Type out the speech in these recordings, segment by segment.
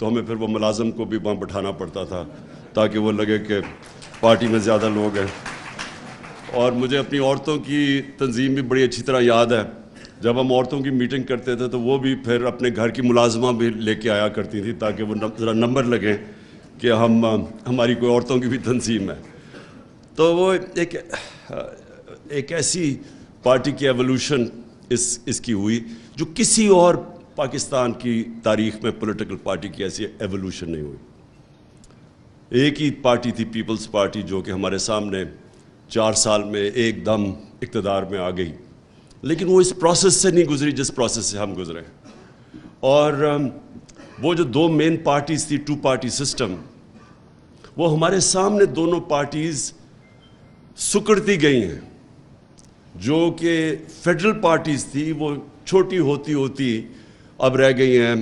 تو ہمیں پھر وہ ملازم کو بھی وہاں بٹھانا پڑتا تھا تاکہ وہ لگے کہ پارٹی میں زیادہ لوگ ہیں. اور مجھے اپنی عورتوں کی تنظیم بھی بڑی اچھی طرح یاد ہے. جب ہم عورتوں کی میٹنگ کرتے تھے تو وہ بھی پھر اپنے گھر کی ملازمہ بھی لے کے آیا کرتی تھی تاکہ وہ ذرا نمبر لگیں کہ ہماری کوئی عورتوں کی بھی تنظیم ہے. تو وہ ایک ایسی پارٹی کی ایولیوشن اس کی ہوئی جو کسی اور پاکستان کی تاریخ میں پولیٹیکل پارٹی کی ایسی ایولیوشن نہیں ہوئی. ایک ہی پارٹی تھی پیپلز پارٹی جو کہ ہمارے سامنے 4 سال میں ایک دم اقتدار میں آ گئی, لیکن وہ اس پروسیس سے نہیں گزری جس پروسیس سے ہم گزرے. اور وہ جو 2 مین پارٹیز تھی, 2 پارٹی سسٹم, وہ ہمارے سامنے دونوں پارٹیز سکڑتی گئی ہیں. جو کہ فیڈرل پارٹیز تھی وہ چھوٹی ہوتی ہوتی اب رہ گئی ہیں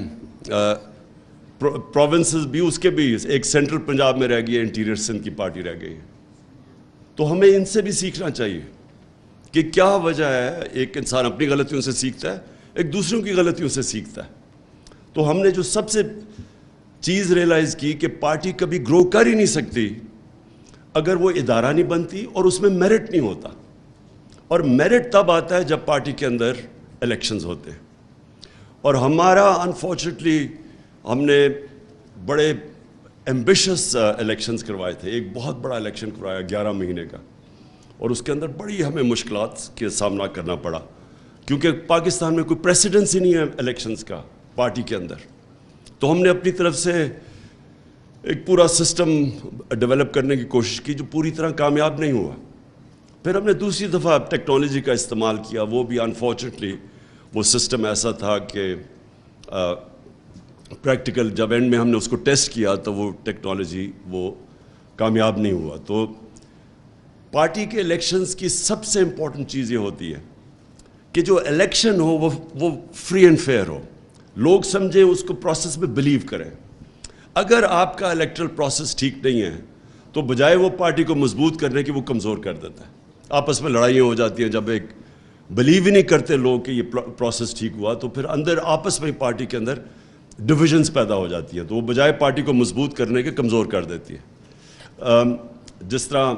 پروونسز بھی, اس کے بھی ایک سینٹرل پنجاب میں رہ گئی ہے, انٹیریئر سندھ کی پارٹی رہ گئی ہے. تو ہمیں ان سے بھی سیکھنا چاہیے کہ کیا وجہ ہے. ایک انسان اپنی غلطیوں سے سیکھتا ہے, ایک دوسروں کی غلطیوں سے سیکھتا ہے. تو ہم نے جو سب سے چیز ریئلائز کی کہ پارٹی کبھی گرو کر ہی نہیں سکتی اگر وہ ادارہ نہیں بنتی اور اس میں میرٹ نہیں ہوتا. اور میرٹ تب آتا ہے جب پارٹی کے اندر الیکشنز ہوتے ہیں. اور ہمارا انفارچونیٹلی ہم نے بڑے ایمبیشس الیکشنز کروائے تھے. ایک بہت بڑا الیکشن کروایا 11 مہینے کا, اور اس کے اندر بڑی ہمیں مشکلات کے سامنا کرنا پڑا کیونکہ پاکستان میں کوئی پریسیڈنس ہی نہیں ہے الیکشنز کا پارٹی کے اندر. تو ہم نے اپنی طرف سے ایک پورا سسٹم ڈیولپ کرنے کی کوشش کی جو پوری طرح کامیاب نہیں ہوا. پھر ہم نے دوسری دفعہ ٹیکنالوجی کا استعمال کیا, وہ بھی انفارچونیٹلی وہ سسٹم ایسا تھا کہ پریکٹیکل جب اینڈ میں ہم نے اس کو ٹیسٹ کیا تو وہ ٹیکنالوجی وہ کامیاب نہیں ہوا. تو پارٹی کے الیکشنز کی سب سے امپورٹنٹ چیز یہ ہوتی ہے کہ جو الیکشن ہو وہ فری اینڈ فیئر ہو, لوگ سمجھیں اس کو پروسیس میں بلیو کریں. اگر آپ کا الیکٹرل پروسیس ٹھیک نہیں ہے تو بجائے وہ پارٹی کو مضبوط کرنے کی وہ کمزور کر دیتا ہے. آپس میں لڑائیاں ہو جاتی ہیں جب ایک بلیو ہی نہیں کرتے لوگ کہ یہ پروسیس ٹھیک ہوا, تو پھر اندر آپس میں پارٹی کے اندر ڈویژنز پیدا ہو جاتی ہیں, تو وہ بجائے پارٹی کو مضبوط کرنے کے کمزور کر دیتی ہے. جس طرح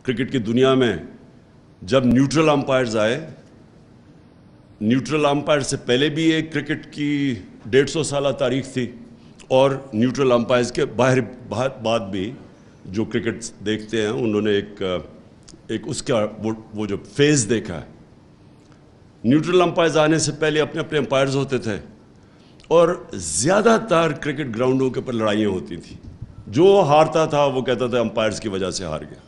کرکٹ کی دنیا میں جب نیوٹرل امپائرز آئے, نیوٹرل امپائر سے پہلے بھی ایک کرکٹ کی 150 سالہ تاریخ تھی, اور نیوٹرل امپائرز کے بعد بھی جو کرکٹ دیکھتے ہیں انہوں نے ایک اس کا وہ جو فیز دیکھا ہے. نیوٹرل امپائرز آنے سے پہلے اپنے اپنے امپائرز ہوتے تھے, اور زیادہ تر کرکٹ گراؤنڈوں کے اوپر لڑائیاں ہوتی تھیں. جو ہارتا تھا وہ کہتا تھا امپائرز کی وجہ سے ہار گیا,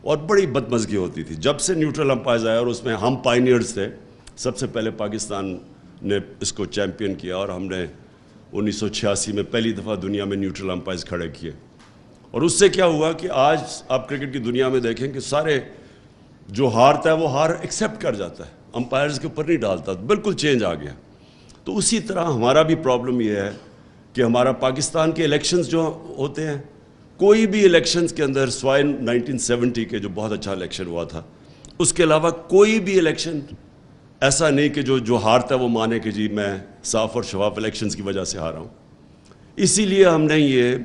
اور بڑی بدمزگی ہوتی تھی. جب سے نیوٹرل امپائرز آئے, اور اس میں ہم پائنیئرز تھے, سب سے پہلے پاکستان نے اس کو چیمپئن کیا, اور ہم نے 1986 میں پہلی دفعہ دنیا میں نیوٹرل امپائرز کھڑے کیے. اور اس سے کیا ہوا کہ آج آپ کرکٹ کی دنیا میں دیکھیں کہ سارے جو ہارتا ہے وہ ہار ایکسیپٹ کر جاتا ہے, امپائرز کے اوپر نہیں ڈالتا, بالکل چینج آ گیا. تو اسی طرح ہمارا بھی پرابلم یہ ہے کہ ہمارا پاکستان کے الیکشنز جو ہوتے ہیں, کوئی بھی الیکشنز کے اندر سوائے 1970 کے جو بہت اچھا الیکشن ہوا تھا, اس کے علاوہ کوئی بھی الیکشن ایسا نہیں کہ جو ہارتا ہے وہ مانے کہ جی میں صاف اور شفاف الیکشنز کی وجہ سے ہارا ہوں. اسی لیے ہم نے یہ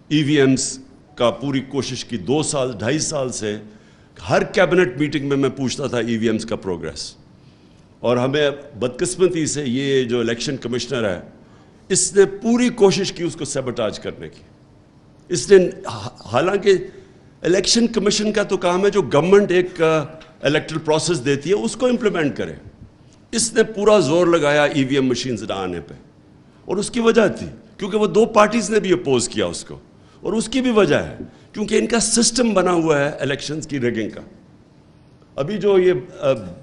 ای وی ایمز کا پوری کوشش کی. 2 سال 2.5 سال سے ہر کیبنٹ میٹنگ میں پوچھتا تھا ای وی ایمز کا پروگریس. اور ہمیں بدقسمتی سے یہ جو الیکشن کمشنر ہے, اس نے پوری کوشش کی اس کو سیبوٹاج کرنے کی. اس نے, حالانکہ الیکشن کمیشن کا تو کام ہے جو گورنمنٹ ایک الیکٹرل پروسیس دیتی ہے اس کو امپلیمنٹ کرے. اس نے پورا زور لگایا ای وی ایم مشینز نہ آنے پہ, اور اس کی وجہ تھی کیونکہ وہ 2 پارٹیز نے بھی اپوز کیا اس کو, اور اس کی بھی وجہ ہے کیونکہ ان کا سسٹم بنا ہوا ہے الیکشنز کی ریگنگ کا. ابھی جو یہ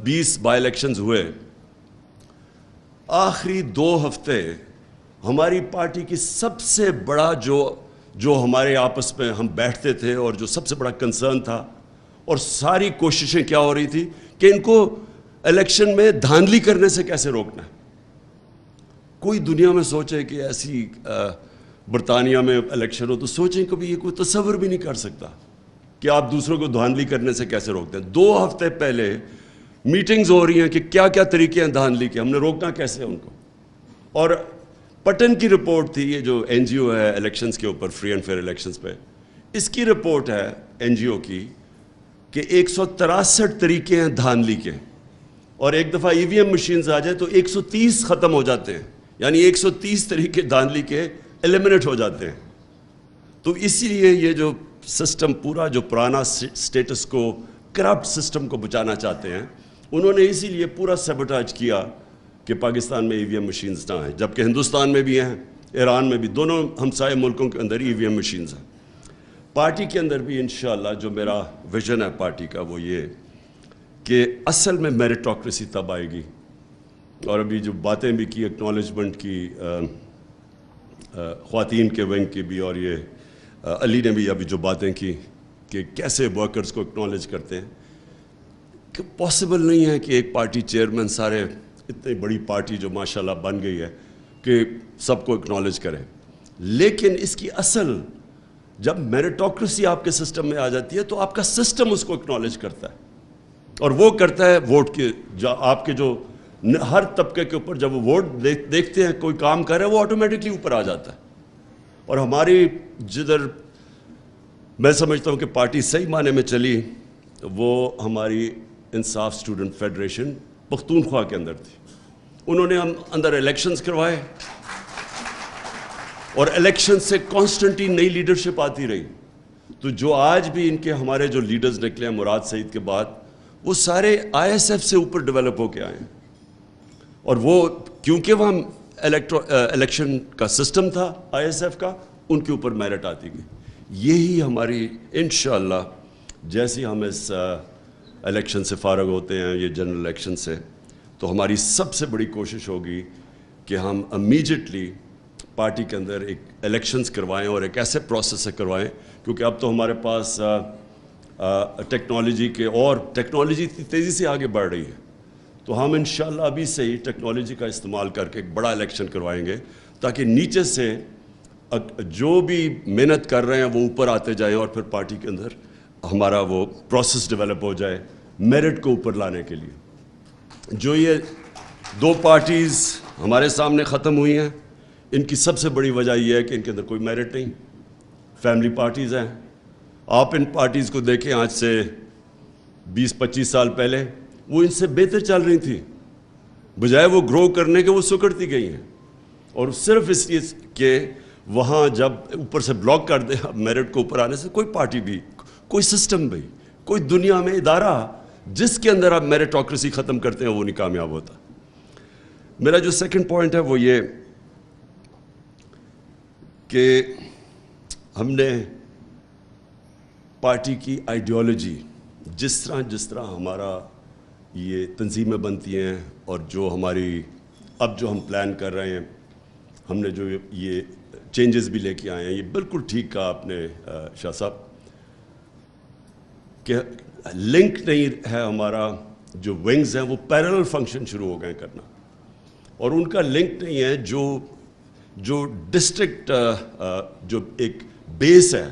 20 بائی الیکشنز ہوئے, آخری 2 ہفتے ہماری پارٹی کی سب سے بڑا جو ہمارے آپس میں ہم بیٹھتے تھے اور جو سب سے بڑا کنسرن تھا, اور ساری کوششیں کیا ہو رہی تھی کہ ان کو الیکشن میں دھاندلی کرنے سے کیسے روکنا ہے. کوئی دنیا میں سوچے کہ ایسی برطانیہ میں الیکشن ہو تو سوچیں کبھی یہ کوئی تصور بھی نہیں کر سکتا کہ آپ دوسروں کو دھاندلی کرنے سے کیسے روکتے ہیں. 2 ہفتے پہلے میٹنگز ہو رہی ہیں کہ کیا کیا طریقے ہیں دھاندلی کے, ہم نے روکنا کیسے ان کو. اور پٹن کی رپورٹ تھی, یہ جو این جی او ہے الیکشنز کے اوپر, فری اینڈ فیئر الیکشنز پہ, اس کی رپورٹ ہے این جی او کی کہ 163 طریقے ہیں دھاندلی کے, اور ایک دفعہ ای وی ایم مشینز آ جائے تو 130 ختم ہو جاتے ہیں, یعنی 130 طریقے دھاندلی کے ایلیمنیٹ ہو جاتے ہیں. تو اسی لیے یہ جو سسٹم پورا جو پرانا سٹیٹس کو, کرپٹ سسٹم کو بچانا چاہتے ہیں, انہوں نے اسی لیے پورا سیبوٹاج کیا کہ پاکستان میں ای وی ایم مشینز نہ آئیں, جبکہ ہندوستان میں بھی ہیں, ایران میں بھی, دونوں ہمسائے ملکوں کے اندر ای وی ایم مشینز ہیں. پارٹی کے اندر بھی انشاءاللہ جو میرا ویژن ہے پارٹی کا وہ یہ کہ اصل میں میریٹوکریسی تب آئے گی, اور ابھی جو باتیں بھی کی ایکنالجمنٹ کی خواتین کے ونگ کی بھی, اور یہ علی نے بھی ابھی جو باتیں کی کہ کیسے ورکرز کو اکنالج کرتے ہیں, کہ پاسبل نہیں ہے کہ ایک پارٹی چیئرمین سارے اتنی بڑی پارٹی جو ماشاءاللہ بن گئی ہے کہ سب کو اکنالج کرے. لیکن اس کی اصل جب میریٹوکریسی آپ کے سسٹم میں آ جاتی ہے تو آپ کا سسٹم اس کو اکنالج کرتا ہے, اور وہ کرتا ہے ووٹ کے, آپ کے جو ہر طبقے کے اوپر جب وہ ووٹ دیکھتے ہیں کوئی کام کر رہے ہیں وہ آٹومیٹکلی اوپر آ جاتا ہے. اور ہماری جدھر میں سمجھتا ہوں کہ پارٹی صحیح معنی میں چلی وہ ہماری انصاف اسٹوڈنٹ فیڈریشن پختونخوا کے اندر تھی. انہوں نے ہم اندر الیکشنز کروائے, اور الیکشن سے کانسٹنٹلی نئی لیڈرشپ آتی رہی. تو جو آج بھی ان کے ہمارے جو لیڈرز نکلے ہیں مراد سعید کے بعد, وہ سارے آئی ایس ایف سے اوپر ڈیولپ ہو کے آئے ہیں, اور وہ کیونکہ وہاں الیکشن کا سسٹم تھا آئی ایس ایف کا, ان کے اوپر میرٹ آتی گئی. یہی ہماری انشاءاللہ جیسے ہم اس الیکشن سے فارغ ہوتے ہیں, یہ جنرل الیکشن سے, تو ہماری سب سے بڑی کوشش ہوگی کہ ہم امیجیٹلی پارٹی کے اندر ایک الیکشنز کروائیں, اور ایک ایسے پروسیس سے کروائیں, کیونکہ اب تو ہمارے پاس ٹیکنالوجی کے, اور ٹیکنالوجی تیزی سے آگے بڑھ رہی ہے, تو ہم انشاءاللہ ابھی سے ہی ٹیکنالوجی کا استعمال کر کے ایک بڑا الیکشن کروائیں گے, تاکہ نیچے سے جو بھی محنت کر رہے ہیں وہ اوپر آتے جائیں, اور پھر پارٹی کے اندر ہمارا وہ پروسیس ڈیولپ ہو جائے میرٹ کو اوپر لانے کے لیے. جو یہ دو پارٹیز ہمارے سامنے ختم ہوئی ہیں, ان کی سب سے بڑی وجہ یہ ہے کہ ان کے اندر کوئی میرٹ نہیں, فیملی پارٹیز ہیں. آپ ان پارٹیز کو دیکھیں آج سے 20-25 سال پہلے وہ ان سے بہتر چل رہی تھی, بجائے وہ گرو کرنے کے وہ سکڑتی گئی ہیں, اور صرف اس لیے کہ وہاں جب اوپر سے بلاک کر دیں میرٹ کو اوپر آنے سے, کوئی پارٹی بھی, کوئی سسٹم بھی, کوئی دنیا میں ادارہ جس کے اندر آپ میریٹوکریسی ختم کرتے ہیں وہ نہیں کامیاب ہوتا. میرا جو سیکنڈ پوائنٹ ہے وہ یہ کہ ہم نے پارٹی کی آئیڈیالوجی, جس طرح ہمارا یہ تنظیمیں بنتی ہیں, اور جو ہماری اب جو ہم پلان کر رہے ہیں, ہم نے جو یہ چینجز بھی لے کے آئے ہیں, یہ بالکل ٹھیک کہا آپ نے شاہ صاحب کہ لنک نہیں ہے ہمارا, جو ونگز ہیں وہ پیرلل فنکشن شروع ہو گئے کرنا, اور ان کا لنک نہیں ہے جو ڈسٹرکٹ, جو ایک بیس ہے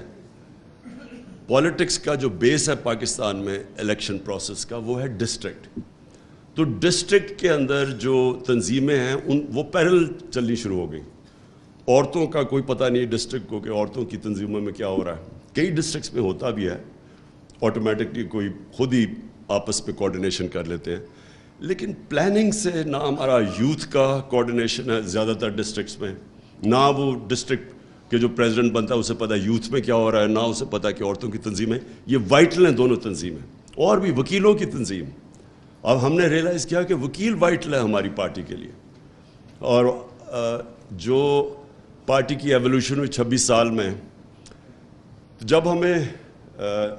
پالیٹکس کا, جو بیس ہے پاکستان میں الیکشن پروسیس کا, وہ ہے ڈسٹرکٹ. تو ڈسٹرکٹ کے اندر جو تنظیمیں ہیں وہ پیرل چلنی شروع ہو گئیں. عورتوں کا کوئی پتہ نہیں ڈسٹرکٹ کو کہ عورتوں کی تنظیموں میں کیا ہو رہا ہے, کئی ڈسٹرکٹس میں ہوتا بھی ہے, آٹومیٹکلی کوئی خود ہی آپس میں کوارڈینیشن کر لیتے ہیں, لیکن پلاننگ سے نہ ہمارا یوتھ کا کوارڈینیشن ہے زیادہ تر ڈسٹرکٹس میں, نہ وہ ڈسٹرکٹ کہ جو پریزیڈنٹ بنتا ہے اسے پتہ ہے یوتھ میں کیا ہو رہا ہے, نہ اسے پتہ کہ عورتوں کی تنظیمیں, یہ وائٹل ہیں دونوں تنظیمیں, اور بھی وکیلوں کی تنظیم. اب ہم نے ریئلائز کیا کہ وکیل وائٹل ہے ہماری پارٹی کے لیے, اور جو پارٹی کی ایولیوشن ہوئی 26 سال میں, جب ہمیں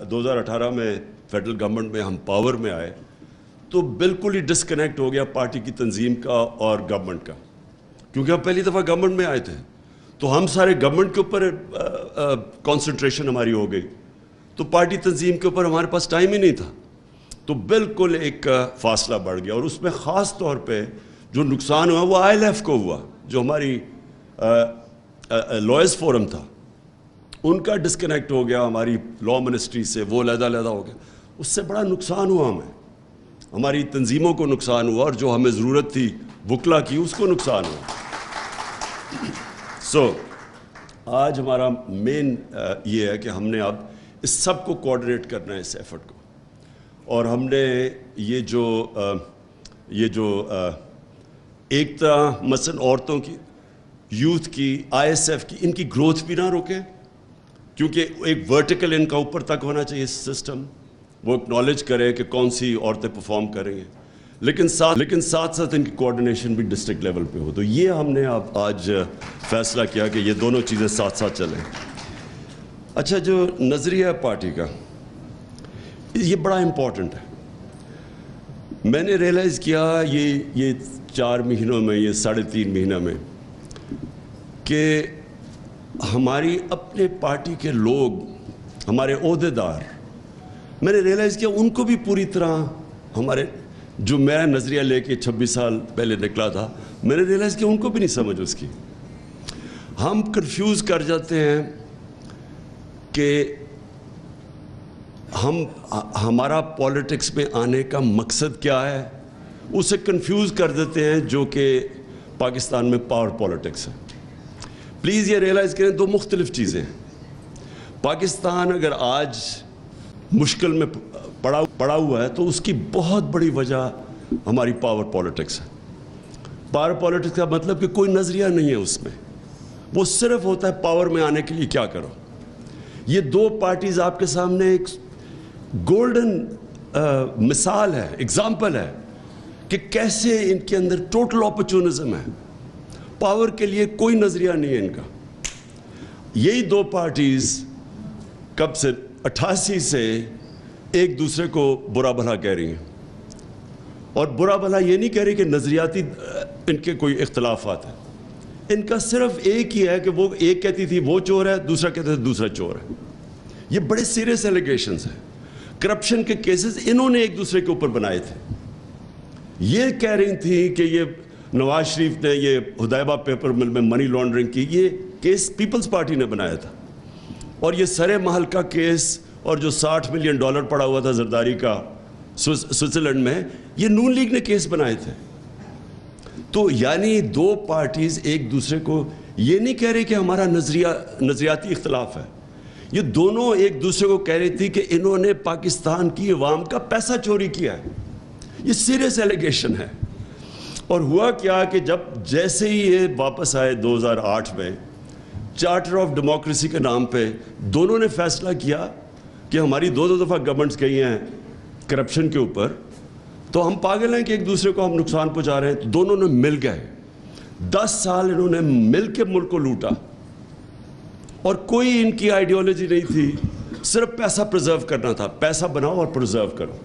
2018 میں فیڈرل گورنمنٹ میں ہم پاور میں آئے تو بالکل ہی ڈسکنیکٹ ہو گیا پارٹی کی تنظیم کا اور گورنمنٹ کا, کیونکہ ہم پہلی دفعہ گورنمنٹ میں آئے تھے, تو ہم سارے گورنمنٹ کے اوپر کانسنٹریشن ہماری ہو گئی, تو پارٹی تنظیم کے اوپر ہمارے پاس ٹائم ہی نہیں تھا. تو بالکل ایک فاصلہ بڑھ گیا, اور اس میں خاص طور پہ جو نقصان ہوا وہ آئی ایل ایف کو ہوا, جو ہماری لائرز فورم تھا, ان کا ڈسکنیکٹ ہو گیا ہماری لا منسٹری سے, وہ علیحدہ ہو گیا. اس سے بڑا نقصان ہوا ہمیں, ہماری تنظیموں کو نقصان ہوا, اور جو ہمیں ضرورت تھی وکلا کی اس کو نقصان ہوا. سو آج ہمارا مین یہ ہے کہ ہم نے اب اس سب کو کوآرڈینیٹ کرنا ہے, اس ایفرٹ کو, اور ہم نے یہ جو ایک طرح مثلا عورتوں کی, یوتھ کی, ISF کی, ان کی گروتھ بھی نہ روکیں, کیونکہ ایک ورٹیکل ان کا اوپر تک ہونا چاہیے سسٹم, وہ اکنالج کرے کہ کون سی عورتیں پرفارم کریں گے, لیکن ساتھ ساتھ ان کی کوآرڈینیشن بھی ڈسٹرکٹ لیول پہ ہو. تو یہ ہم نے اب آج فیصلہ کیا کہ یہ دونوں چیزیں ساتھ ساتھ چلیں. اچھا, جو نظریہ پارٹی کا, یہ بڑا امپورٹنٹ ہے. میں نے ریئلائز کیا یہ 4 مہینوں میں, یہ 3.5 مہینہ میں, کہ ہماری اپنے پارٹی کے لوگ, ہمارے عہدیدار, میں نے ریئلائز کیا ان کو بھی پوری طرح ہمارے, جو میں نظریہ لے کے 26 سال پہلے نکلا تھا, میں نے ریئلائز کیا ان کو بھی نہیں سمجھ اس کی. ہم کنفیوز کر جاتے ہیں کہ ہمارا پولیٹکس میں آنے کا مقصد کیا ہے, اسے کنفیوز کر دیتے ہیں, جو کہ پاکستان میں پاور پولیٹکس ہے. پلیز یہ ریئلائز کریں, 2 مختلف چیزیں ہیں. پاکستان اگر آج مشکل میں پڑا ہوا ہے تو اس کی بہت بڑی وجہ ہماری پاور پولیٹکس ہے. پاور پولیٹکس کا مطلب کہ کوئی نظریہ نہیں ہے اس میں, وہ صرف ہوتا ہے پاور میں آنے کے لیے کیا کرو. یہ 2 پارٹیز آپ کے سامنے ایک گولڈن مثال ہے, ایگزامپل ہے کہ کیسے ان کے اندر ٹوٹل اپرچونزم ہے. پاور کے لیے کوئی نظریہ نہیں ہے ان کا. یہی 2 پارٹیز کب سے 88 سے ایک دوسرے کو برا بھلا کہہ رہی ہیں, اور برا بھلا یہ نہیں کہہ رہی کہ نظریاتی ان کے کوئی اختلافات ہیں. ان کا صرف ایک ہی ہے کہ وہ ایک کہتی تھی وہ چور ہے, دوسرا کہتے تھے دوسرا چور ہے. یہ بڑے سیریس ایلیگیشنز ہیں. کرپشن کے کیسز انہوں نے ایک دوسرے کے اوپر بنائے تھے. یہ کہہ رہی تھی کہ یہ نواز شریف نے یہ ہدایبہ پیپر مل میں منی لانڈرنگ کی, یہ کیس پیپلز پارٹی نے بنایا تھا. اور یہ سرے محل کا کیس اور جو $60 ملین پڑا ہوا تھا زرداری کا سوئٹزرلینڈ میں, یہ نون لیگ نے کیس بنائے تھے. تو یعنی 2 پارٹیز ایک دوسرے کو یہ نہیں کہہ رہی کہ ہمارا نظریاتی اختلاف ہے, یہ دونوں ایک دوسرے کو کہہ رہی تھی کہ انہوں نے پاکستان کی عوام کا پیسہ چوری کیا ہے. یہ سیریس ایلیگیشن ہے. اور ہوا کیا کہ جیسے ہی یہ واپس آئے 2008 میں, چارٹر آف ڈیموکریسی کے نام پہ دونوں نے فیصلہ کیا کہ ہماری 2 دفعہ گورنمنٹس گئی ہیں کرپشن کے اوپر, تو ہم پاگل ہیں کہ ایک دوسرے کو ہم نقصان پہنچا رہے ہیں. دونوں نے مل گئے, 10 سال انہوں نے مل کے ملک کو لوٹا, اور کوئی ان کی آئیڈیالوجی نہیں تھی, صرف پیسہ پرزرو کرنا تھا. پیسہ بناؤ اور پرزرو کرو.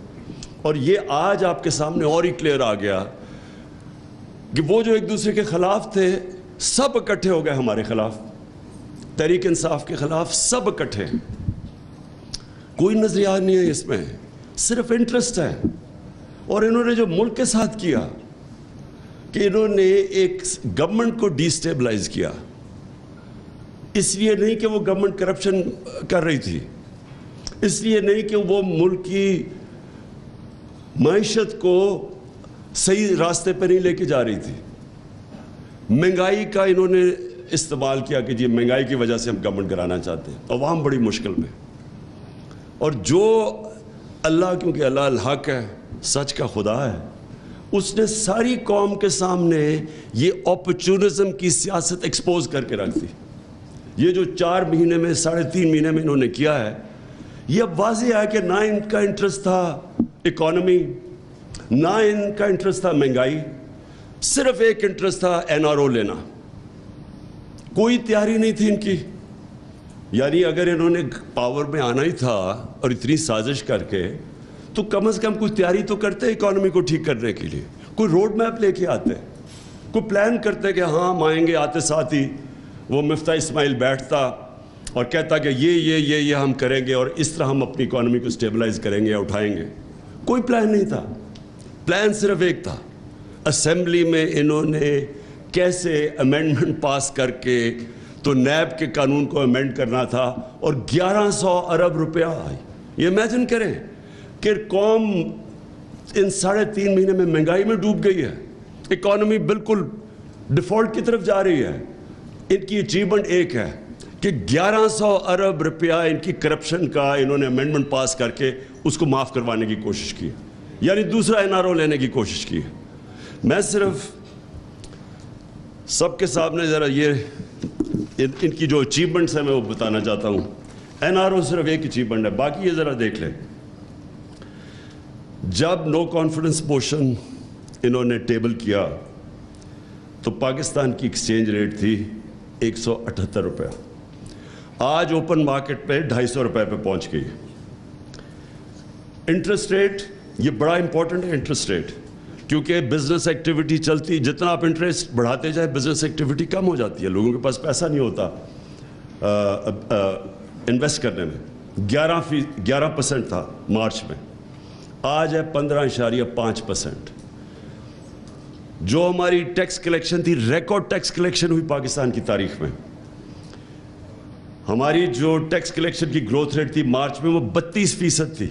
اور یہ آج آپ کے سامنے اور ہی کلیئر آ گیا کہ وہ جو ایک دوسرے کے خلاف تھے سب اکٹھے ہو گئے ہمارے خلاف, تحریک انصاف کے خلاف سب اکٹھے. کوئی نظریہ نہیں ہے اس میں, صرف انٹرسٹ ہے. اور انہوں نے جو ملک کے ساتھ کیا کہ انہوں نے ایک گورنمنٹ کو ڈی سٹیبلائز کیا, اس لیے نہیں کہ وہ گورنمنٹ کرپشن کر رہی تھی, اس لیے نہیں کہ وہ ملک کی معیشت کو صحیح راستے پہ نہیں لے کے جا رہی تھی. مہنگائی کا انہوں نے استعمال کیا کہ جی مہنگائی کی وجہ سے ہم گورنمنٹ کرانا چاہتے ہیں, عوام بڑی مشکل میں. اور جو اللہ, کیونکہ اللہ الحق ہے, سچ کا خدا ہے, اس نے ساری قوم کے سامنے یہ اپرچونزم کی سیاست ایکسپوز کر کے رکھ دی. یہ جو 4 مہینے میں 3.5 مہینے میں انہوں نے کیا ہے, یہ اب واضح ہے کہ نہ ان کا انٹرسٹ تھا اکانومی, نہ ان کا انٹرسٹ تھا مہنگائی, صرف ایک انٹرسٹ تھا NRO لینا. کوئی تیاری نہیں تھی ان کی. یعنی اگر انہوں نے پاور میں آنا ہی تھا اور اتنی سازش کر کے, تو کم از کم کوئی تیاری تو کرتے اکانومی کو ٹھیک کرنے کے لیے, کوئی روڈ میپ لے کے آتے, کوئی پلان کرتے کہ ہاں ہم آئیں گے. آتے ساتھ ہی وہ مفتاح اسماعیل بیٹھتا اور کہتا کہ یہ ہم کریں گے اور اس طرح ہم اپنی اکانومی کو سٹیبلائز کریں گے یا اٹھائیں گے. کوئی پلان نہیں تھا. پلان صرف ایک تھا, اسمبلی میں انہوں نے کیسے امینڈمنٹ پاس کر کے تو نیب کے قانون کو امینڈ کرنا تھا, اور 1100 ارب روپیہ. یہ امیجن کریں کہ قوم ان 3.5 مہینے میں مہنگائی میں ڈوب گئی ہے, اکانومی بالکل ڈیفالٹ کی طرف جا رہی ہے, ان کی اچیومنٹ ایک ہے کہ 1100 ارب روپیہ ان کی کرپشن کا انہوں نے امینڈمنٹ پاس کر کے اس کو معاف کروانے کی کوشش کی، یعنی دوسرا NRO لینے کی کوشش کی. میں صرف سب کے سامنے ذرا یہ ان کی جو اچیومنٹس ہیں میں وہ بتانا چاہتا ہوں. NRO صرف ایک اچیومنٹ ہے، باقی یہ ذرا دیکھ لیں. جب نو کانفیڈنس موشن انہوں نے ٹیبل کیا تو پاکستان کی ایکسچینج ریٹ تھی 178 روپے. آج اوپن مارکیٹ پہ 250 روپے پہ پہنچ گئی. انٹرسٹ ریٹ، یہ بڑا امپورٹنٹ ہے انٹرسٹ ریٹ، کیونکہ بزنس ایکٹیویٹی چلتی، جتنا آپ انٹرسٹ بڑھاتے جائے بزنس ایکٹیویٹی کم ہو جاتی ہے، لوگوں کے پاس پیسہ نہیں ہوتا انویسٹ کرنے میں. 11% تھا مارچ میں، آج ہے 15.5%. جو ہماری ٹیکس کلیکشن تھی، ریکارڈ ٹیکس کلیکشن ہوئی پاکستان کی تاریخ میں. ہماری جو ٹیکس کلیکشن کی گروتھ ریٹ تھی مارچ میں وہ 32% تھی.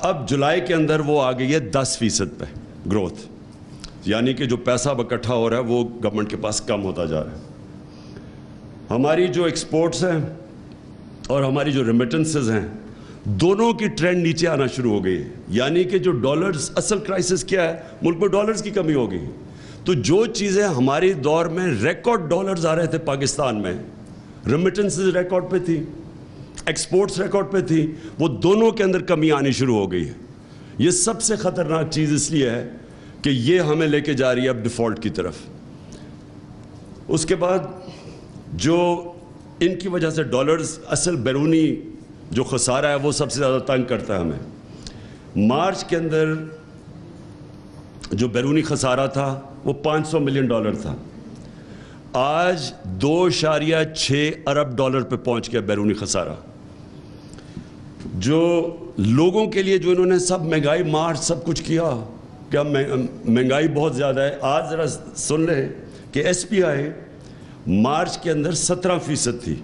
اب جولائی کے اندر وہ آ گئی ہے 10% پہ گروتھ، یعنی کہ جو پیسہ اب اکٹھا ہو رہا ہے وہ گورنمنٹ کے پاس کم ہوتا جا رہا ہے. ہماری جو ایکسپورٹس ہیں اور ہماری جو ریمیٹنسز ہیں، دونوں کی ٹرینڈ نیچے آنا شروع ہو گئی ہے. یعنی کہ جو ڈالرز، اصل کرائسس کیا ہے، ملک میں ڈالرز کی کمی ہو گئی. تو جو چیزیں ہماری دور میں ریکارڈ ڈالرز آ رہے تھے پاکستان میں، ریمیٹنسز ریکارڈ پہ تھی، ایکسپورٹس ریکارڈ پہ تھی، وہ دونوں کے اندر کمی آنی شروع ہو گئی ہے. یہ سب سے خطرناک چیز اس لیے ہے کہ یہ ہمیں لے کے جا رہی ہے اب ڈیفالٹ کی طرف. اس کے بعد جو ان کی وجہ سے ڈالرز، اصل بیرونی جو خسارہ ہے وہ سب سے زیادہ تنگ کرتا ہے ہمیں. مارچ کے اندر جو بیرونی خسارہ تھا وہ $500 ملین تھا، آج 2.6 ارب ڈالر پہ پہنچ گیا بیرونی خسارہ. جو لوگوں کے لیے جو انہوں نے سب مہنگائی مارچ سب کچھ کیا کہ اب مہنگائی بہت زیادہ ہے. آج ذرا سن لیں کہ SPI مارچ کے اندر 17% تھی.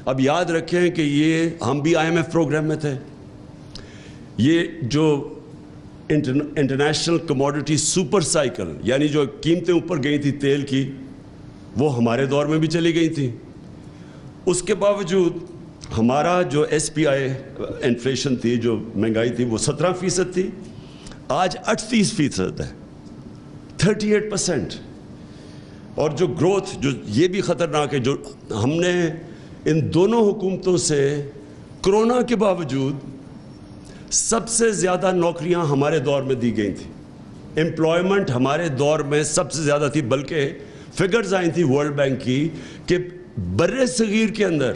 اب یاد رکھیں کہ یہ ہم بھی IMF پروگرام میں تھے. یہ جو انٹرنیشنل کموڈٹی سپر سائیکل، یعنی جو قیمتیں اوپر گئی تھی تیل کی، وہ ہمارے دور میں بھی چلی گئی تھی. اس کے باوجود ہمارا جو SPI انفلیشن تھی، جو مہنگائی تھی، وہ 17% تھی، آج 38% ہے، 38%. اور جو گروتھ، جو یہ بھی خطرناک ہے، جو ہم نے ان دونوں حکومتوں سے کرونا کے باوجود سب سے زیادہ نوکریاں ہمارے دور میں دی گئی تھیں. امپلائمنٹ ہمارے دور میں سب سے زیادہ تھی، بلکہ فگرز آئی تھی ورلڈ بینک کی کہ بر صغیر کے اندر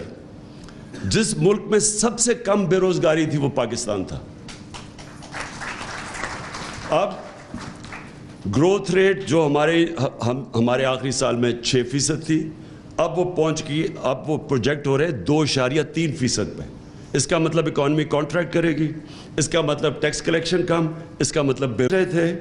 جس ملک میں سب سے کم بے روزگاری تھی وہ پاکستان تھا. اب گروتھ ریٹ جو ہمارے آخری سال میں 6% تھی، اب وہ پہنچ گئی، اب وہ پروجیکٹ ہو رہے 2.3% پہ. اس کا مطلب اکانومی کانٹریکٹ کرے گی، اس کا مطلب ٹیکس کلیکشن کم، اس کا مطلب بے تھے